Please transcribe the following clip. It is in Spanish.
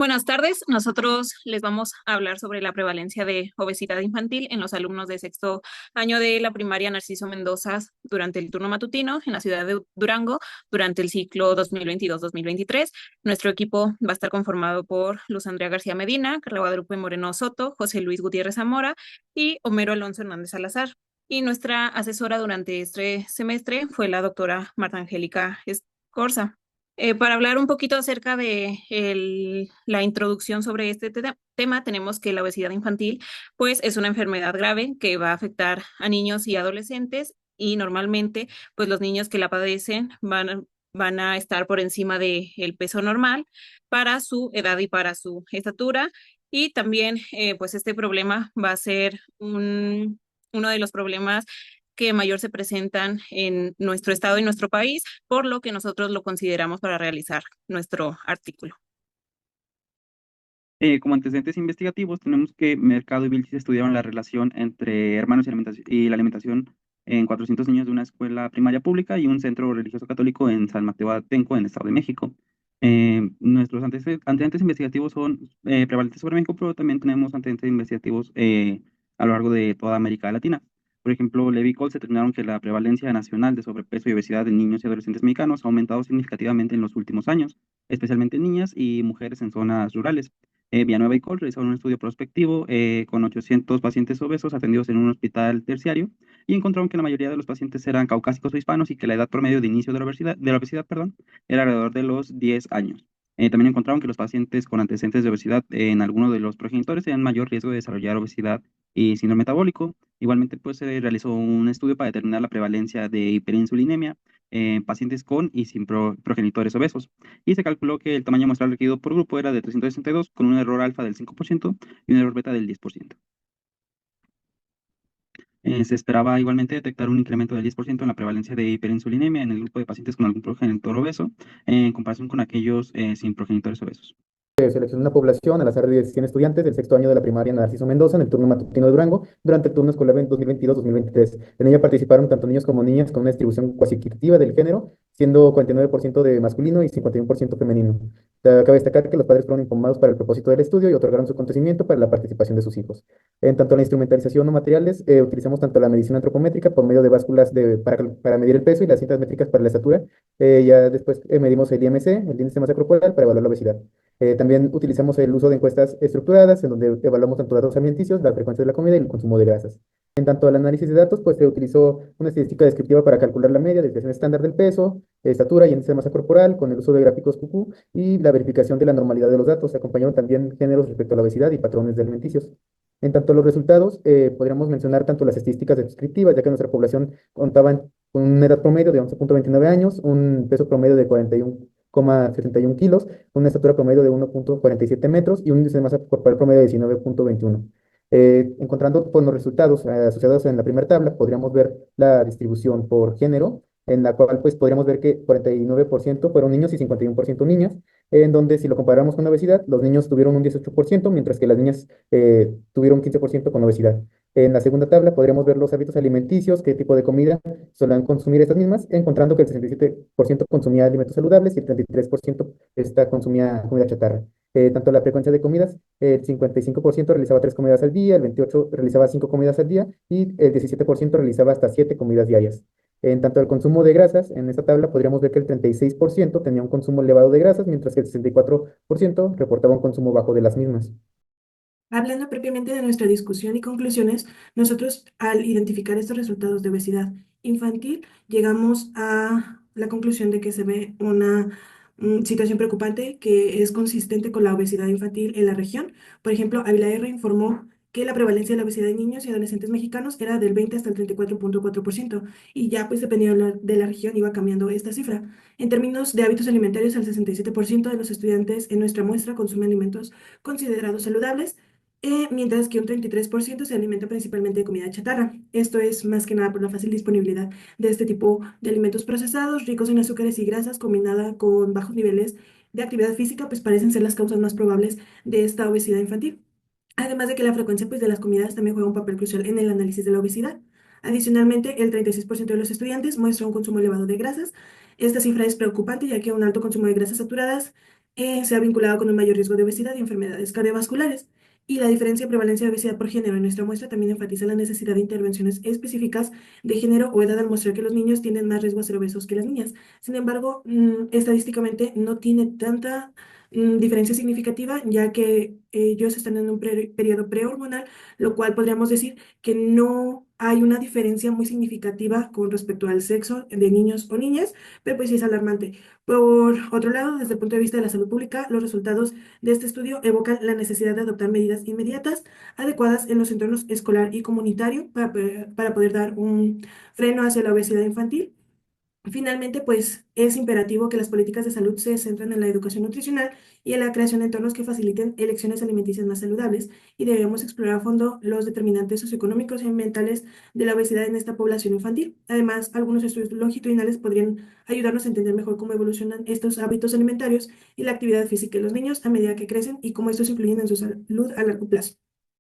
Buenas tardes. Nosotros les vamos a hablar sobre la prevalencia de obesidad infantil en los alumnos de sexto año de la primaria Narciso Mendoza durante el turno matutino en la ciudad de Durango durante el ciclo 2022-2023. Nuestro equipo va a estar conformado por Luz Andrea García Medina, Carla Guadalupe Moreno Soto, José Luis Gutiérrez Zamora y Homero Alonso Hernández Salazar. Y nuestra asesora durante este semestre fue la doctora Marta Angélica Escorza. Para hablar un poquito acerca de la introducción sobre este tema, tenemos que la obesidad infantil, pues es una enfermedad grave que va a afectar a niños y adolescentes y normalmente, pues los niños que la padecen van a estar por encima del peso normal para su edad y para su estatura. Y también, pues este problema va a ser uno de los problemas que mayor se presentan en nuestro estado y nuestro país, por lo que nosotros lo consideramos para realizar nuestro artículo. Como antecedentes investigativos, tenemos que Mercado y Vilchis estudiaron la relación entre hermanos y la alimentación en 400 niños de una escuela primaria pública y un centro religioso católico en San Mateo Atenco, en el Estado de México. Nuestros antecedentes investigativos son prevalentes sobre México, pero también tenemos antecedentes investigativos a lo largo de toda América Latina. Por ejemplo, Levy y Cole determinaron que la prevalencia nacional de sobrepeso y obesidad en niños y adolescentes mexicanos ha aumentado significativamente en los últimos años, especialmente en niñas y mujeres en zonas rurales. Villanueva y Cole realizaron un estudio prospectivo con 800 pacientes obesos atendidos en un hospital terciario y encontraron que la mayoría de los pacientes eran caucásicos o hispanos y que la edad promedio de inicio de la obesidad, perdón, era alrededor de los 10 años. También encontraron que los pacientes con antecedentes de obesidad en alguno de los progenitores tenían mayor riesgo de desarrollar obesidad y síndrome metabólico. Igualmente, pues se realizó un estudio para determinar la prevalencia de hiperinsulinemia en pacientes con y sin progenitores obesos y se calculó que el tamaño muestral requerido por grupo era de 362 con un error alfa del 5% y un error beta del 10%. Se esperaba igualmente detectar un incremento del 10% en la prevalencia de hiperinsulinemia en el grupo de pacientes con algún progenitor obeso en comparación con aquellos sin progenitores obesos. Seleccionó una población al azar de 100 estudiantes del sexto año de la primaria Narciso Mendoza en el turno matutino de Durango durante el turno escolar 2022-2023. En ella participaron tanto niños como niñas con una distribución cuasi equitativa del género, siendo 49% de masculino y 51% femenino. Cabe destacar que los padres fueron informados para el propósito del estudio y otorgaron su consentimiento para la participación de sus hijos. En tanto a la instrumentalización o materiales, utilizamos tanto la medición antropométrica por medio de básculas para medir el peso y las cintas métricas para la estatura. Ya después medimos el IMC, el índice de masa corporal, para evaluar la obesidad. También utilizamos el uso de encuestas estructuradas, en donde evaluamos tanto datos alimenticios, la frecuencia de la comida y el consumo de grasas. En tanto al análisis de datos, pues se utilizó una estadística descriptiva para calcular la media, desviación estándar del peso, estatura y índice de masa corporal, con el uso de gráficos QQ y la verificación de la normalidad de los datos. Se acompañaron también géneros respecto a la obesidad y patrones de alimenticios. En tanto a los resultados, podríamos mencionar tanto las estadísticas descriptivas, ya que nuestra población contaba con una edad promedio de 11,29 años, un peso promedio de 41,71 kilos, una estatura promedio de 1,47 metros y un índice de masa corporal promedio de 19,21. Encontrando con los resultados asociados en la primera tabla, podríamos ver la distribución por género, en la cual pues podríamos ver que 49% fueron niños y 51% niñas, en donde si lo comparamos con obesidad, los niños tuvieron un 18%, mientras que las niñas tuvieron 15% con obesidad. En la segunda tabla podríamos ver los hábitos alimenticios, qué tipo de comida solían consumir estas mismas, encontrando que el 67% consumía alimentos saludables y el 33% consumía comida chatarra. Tanto la frecuencia de comidas, el 55% realizaba 3 comidas al día, el 28% realizaba 5 comidas al día y el 17% realizaba hasta 7 comidas diarias. En tanto al consumo de grasas, en esta tabla podríamos ver que el 36% tenía un consumo elevado de grasas, mientras que el 64% reportaba un consumo bajo de las mismas. Hablando propiamente de nuestra discusión y conclusiones, nosotros al identificar estos resultados de obesidad infantil, llegamos a la conclusión de que se ve una situación preocupante que es consistente con la obesidad infantil en la región. Por ejemplo, Avila R informó que la prevalencia de la obesidad en niños y adolescentes mexicanos era del 20 hasta el 34,4% y ya pues dependiendo de la región iba cambiando esta cifra. En términos de hábitos alimentarios, el 67% de los estudiantes en nuestra muestra consumen alimentos considerados saludables, mientras que un 33% se alimenta principalmente de comida chatarra. Esto es más que nada por la fácil disponibilidad de este tipo de alimentos procesados, ricos en azúcares y grasas, combinada con bajos niveles de actividad física, pues parecen ser las causas más probables de esta obesidad infantil. Además de que la frecuencia pues, de las comidas también juega un papel crucial en el análisis de la obesidad. Adicionalmente, el 36% de los estudiantes muestra un consumo elevado de grasas. Esta cifra es preocupante ya que un alto consumo de grasas saturadas se ha vinculado con un mayor riesgo de obesidad y enfermedades cardiovasculares. Y la diferencia de prevalencia de obesidad por género en nuestra muestra también enfatiza la necesidad de intervenciones específicas de género o edad al mostrar que los niños tienen más riesgo a ser obesos que las niñas. Sin embargo, estadísticamente no tiene tanta diferencia significativa, ya que ellos están en un periodo prehormonal, lo cual podríamos decir que no hay una diferencia muy significativa con respecto al sexo de niños o niñas, pero pues sí es alarmante. Por otro lado, desde el punto de vista de la salud pública, los resultados de este estudio evocan la necesidad de adoptar medidas inmediatas, adecuadas en los entornos escolar y comunitario para poder dar un freno hacia la obesidad infantil. Finalmente, pues es imperativo que las políticas de salud se centren en la educación nutricional y en la creación de entornos que faciliten elecciones alimenticias más saludables, y debemos explorar a fondo los determinantes socioeconómicos y ambientales de la obesidad en esta población infantil. Además, algunos estudios longitudinales podrían ayudarnos a entender mejor cómo evolucionan estos hábitos alimentarios y la actividad física de los niños a medida que crecen y cómo estos influyen en su salud a largo plazo.